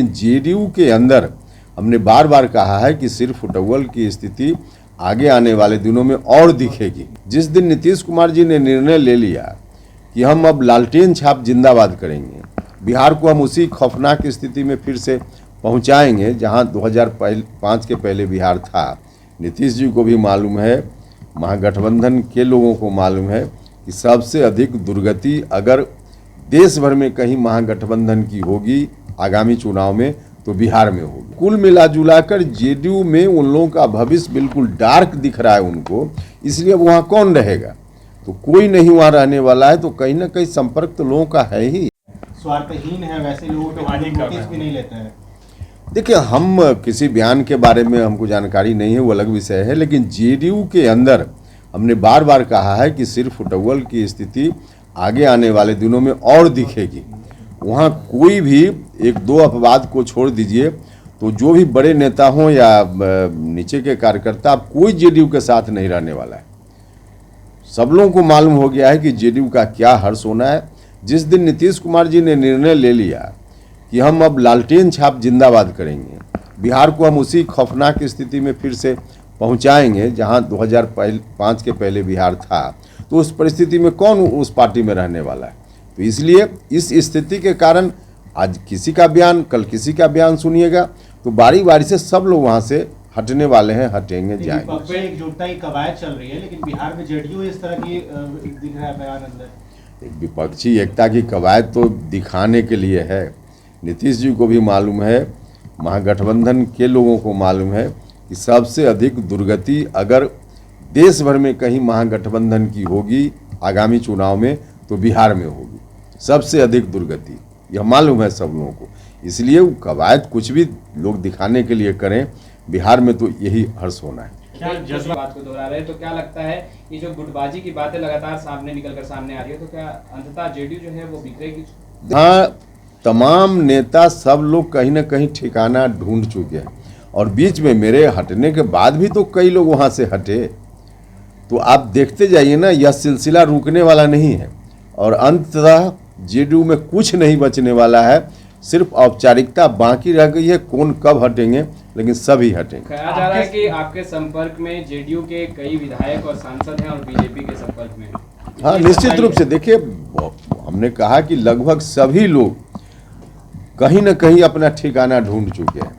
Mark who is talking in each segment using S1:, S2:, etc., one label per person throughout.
S1: JDU के अंदर हमने बार बार कहा है कि सिर फुटबॉल की स्थिति आगे आने वाले दिनों में और दिखेगी। जिस दिन नीतीश कुमार जी ने निर्णय ले लिया कि हम अब लालटेन छाप जिंदाबाद करेंगे, बिहार को हम उसी खौफनाक स्थिति में फिर से पहुंचाएंगे जहां 2005 के पहले बिहार था। नीतीश जी को भी मालूम है, महागठबंधन के लोगों को मालूम है कि सबसे अधिक दुर्गति अगर देश भर में कहीं महागठबंधन की होगी आगामी चुनाव में तो बिहार में होगी। कुल मिला जुलाकर जेडीयू में उन लोगों का भविष्य बिल्कुल डार्क दिख रहा है उनको, इसलिए वहाँ कौन रहेगा? तो कोई नहीं वहाँ रहने वाला है। तो कहीं ना कहीं संपर्क तो लोगों का है ही।
S2: स्वार्थहीन है, वैसे लोगों को नोटिस भी नहीं लेते हैं।
S1: देखिए, हम किसी बयान के बारे में हमको जानकारी नहीं है, वो अलग विषय है, लेकिन जेडीयू के अंदर हमने बार बार कहा है कि सिर फुटबॉल की स्थिति आगे आने वाले दिनों में और दिखेगी। वहाँ कोई भी एक दो अपवाद को छोड़ दीजिए तो जो भी बड़े नेता हों या नीचे के कार्यकर्ता, कोई जेडीयू के साथ नहीं रहने वाला है। सब लोगों को मालूम हो गया है कि जेडीयू का क्या हर्ष होना है। जिस दिन नीतीश कुमार जी ने निर्णय ले लिया कि हम अब लालटेन छाप जिंदाबाद करेंगे, बिहार को हम उसी खौफनाक स्थिति में फिर से पहुंचाएंगे जहां 2005 के पहले बिहार था, तो उस परिस्थिति में कौन उस पार्टी में रहने वाला है? तो इसलिए इस स्थिति के कारण आज किसी का बयान, कल किसी का बयान सुनिएगा तो बारी बारी से सब लोग वहाँ से हटने वाले हैं, हटेंगे, जाएंगे।
S2: विपक्ष में एकजुटता की कवायद चल रही है, लेकिन बिहार में जेडीयू इस तरह की दिख रहा है बयान अंदर।
S1: एक विपक्षी एकता की कवायद तो दिखाने के लिए है। नीतीश जी को भी मालूम है, महागठबंधन के लोगों को मालूम है कि सबसे अधिक दुर्गति अगर देश भर में कहीं महागठबंधन की होगी आगामी चुनाव में तो बिहार में होगी। सबसे अधिक दुर्गति यह मालूम है सब लोगों को, इसलिए वो कवायद कुछ भी लोग दिखाने के लिए करें, बिहार में तो यही हर्ष होना है।
S3: क्या जिस बात को दोहरा रहे हैं, तो क्या लगता है ये जो गुटबाजी की बातें लगातार सामने आ रही है, तो क्या अंततः जेडीयू जो है वो बिखरेगी?
S1: हाँ, तमाम नेता सब लोग कहीं ना कहीं ठिकाना ढूंढ चुके हैं और बीच में मेरे हटने के बाद भी तो कई लोग वहाँ से हटे। तो आप देखते जाइए ना, यह सिलसिला रुकने वाला नहीं है और अंततः जेडीयू में कुछ नहीं बचने वाला है, सिर्फ औपचारिकता बाकी रह गई है। कौन कब हटेंगे, लेकिन सभी हटेंगे।
S3: कहा जा रहा है कि आपके संपर्क में जेडीयू के कई विधायक और सांसद हैं और बीजेपी के संपर्क में।
S1: हाँ, निश्चित रूप से। देखिए, हमने कहा कि लगभग सभी लोग कहीं ना कहीं अपना ठिकाना ढूंढ चुके हैं।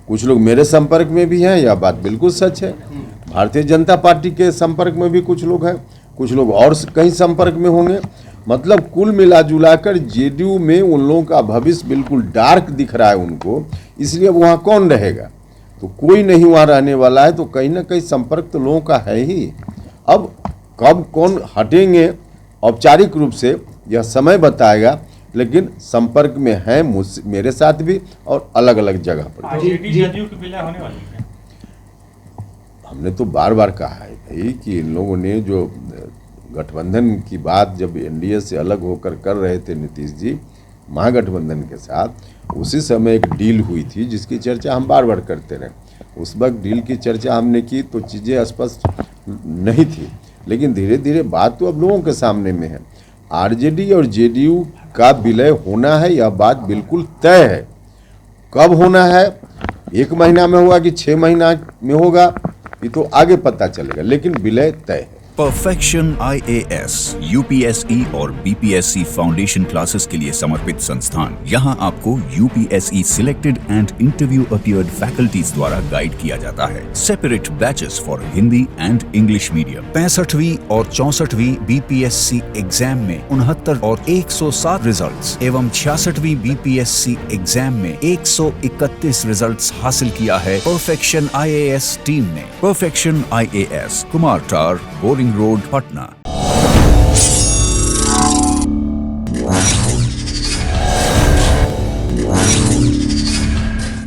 S1: कुछ लोग मेरे संपर्क में भी हैं, यह बात बिल्कुल सच है। भारतीय जनता पार्टी के संपर्क में भी कुछ लोग हैं, कुछ लोग और कहीं संपर्क में होंगे। मतलब कुल मिला जुलाकर जेडीयू में उन लोगों का भविष्य बिल्कुल डार्क दिख रहा है उनको, इसलिए वहाँ कौन रहेगा? तो कोई नहीं वहाँ रहने वाला है। तो कहीं ना कहीं संपर्क तो लोगों का है ही। अब कब कौन हटेंगे औपचारिक रूप से यह समय बताएगा, लेकिन संपर्क में है मेरे साथ भी और अलग अलग जगह पर।
S2: जेडीयू की विलय होने वाली है।
S1: हमने तो बार बार कहा है भाई कि इन लोगों ने जो गठबंधन की बात जब एनडीए से अलग होकर कर रहे थे नीतीश जी महागठबंधन के साथ, उसी समय एक डील हुई थी जिसकी चर्चा हम बार बार करते रहे। उस वक्त डील की चर्चा हमने की तो चीज़ें स्पष्ट नहीं थी, लेकिन धीरे धीरे बात तो अब लोगों के सामने में है। आरजेडी और जेडीयू का विलय होना है, यह बात बिल्कुल तय है। कब होना है, 1 महीना में होगा कि 6 महीना में होगा, ये तो आगे पता चलेगा, लेकिन विलय तय है।
S4: परफेक्शन IAS, UPSE और BPSC फाउंडेशन क्लासेस के लिए समर्पित संस्थान। यहाँ आपको UPSE selected and interview appeared faculties द्वारा गाइड किया जाता है। Separate batches for Hindi and English medium. 65वीं और 64वीं BPSC एग्जाम में 69 और 107 रिजल्ट्स एवं 66वीं BPSC एग्जाम में 131 रिजल्ट्स हासिल किया है परफेक्शन IAS टीम ने। परफेक्शन IAS, कुमार टार, बोरिंग रोड, पटना।